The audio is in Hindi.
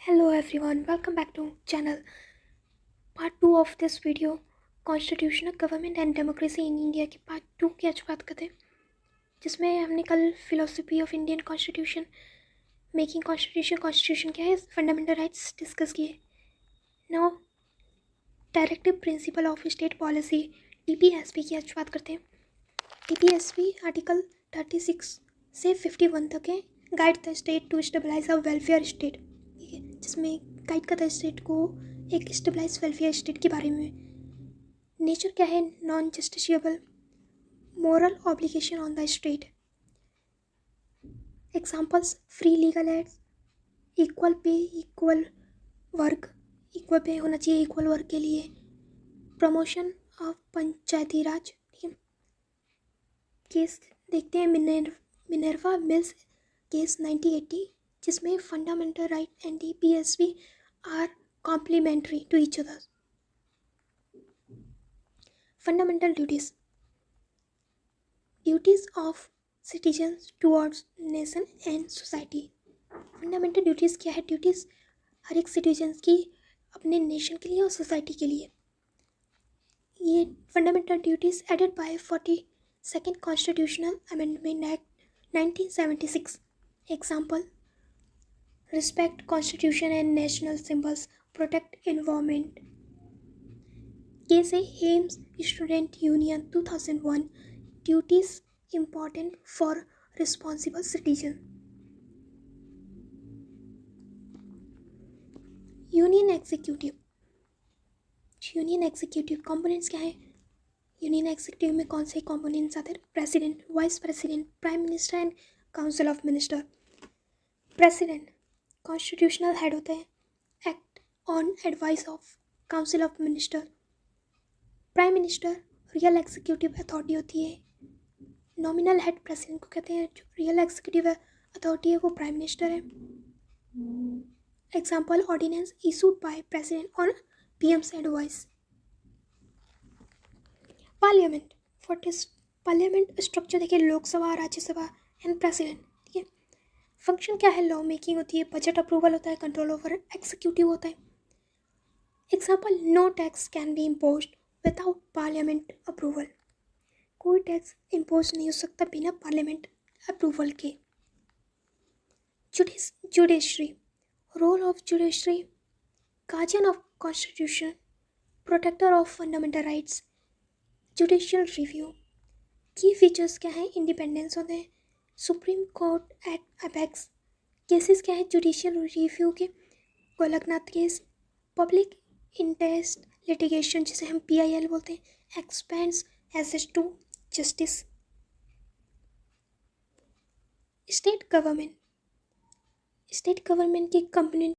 Hello everyone, welcome back to channel. Part 2 of this video, Constitutional Government and Democracy in India के पार्ट 2 की आज बात करते हैं, जिसमें हमने कल philosophy of Indian constitution, making constitution क्या है, फंडामेंटल राइट्स डिस्कस किए. Now directive principle of state policy DPSP की आज बात करते हैं. DPSP आर्टिकल 36 से 51 तक है. Guide the state to stabilise a welfare state, ठीक है, जिसमें गाइड करता है स्टेट को एक स्टेबलाइज वेलफेयर स्टेट के बारे में. नेचर क्या है, non justiciable, moral obligation on the state. Examples, free legal aids, equal pay, equal work, equal pay होना चाहिए इक्वल वर्क के लिए, प्रमोशन ऑफ पंचायती राज. ठीक है, केस देखते हैं मिनर्वा मिल्स केस 1980, जिसमें fundamental right and DPSP are complementary to each other. Fundamental duties of citizens towards nation and society. Fundamental duties क्या है? ड्यूटीज़ हर एक सिटीजन्स की अपने नेशन के लिए और सोसाइटी के लिए. ये fundamental duties added by 42nd constitutional amendment act 1976. Example, respect constitution and national symbols, protect environment. Case है AIIMS student union 2001, duties important for responsible citizen. Union executive components क्या है? यूनियन एग्जीक्यूटिव में कौन से कंपोनेंट्स आते हैं? President, vice president, prime minister and council of minister. President constitutional head होते हैं, act on advice of council of minister. Prime minister real executive authority होती है. नॉमिनल हेड प्रेसिडेंट को कहते हैं. जो रियल एग्जीक्यूटिव अथॉरिटी है वो प्राइम मिनिस्टर है. Example, ordinance issued by president on PM's advice. Parliament, parliament structure देखिए, लोकसभा, राज्यसभा एंड प्रेसिडेंट. ठीक है, फंक्शन क्या है? लॉ मेकिंग होती है, बजट अप्रूवल होता है, कंट्रोल ओवर एग्जीक्यूटिव होता है. Example, no tax can be imposed without parliament approval. कोई टैक्स इम्पोज नहीं हो सकता बिना पार्लियामेंट अप्रूवल के. Judiciary, role of judiciary, guardian of constitution, protector of fundamental rights. Judicial review, की फीचर्स क्या हैं? इंडिपेंडेंस होते हैं, supreme court at apex. Cases क्या है जुडिशियल रिव्यू के? Golaknath case, public interest litigation जिसे हम PIL बोलते हैं, expense access to justice. State government की कंपोनेंट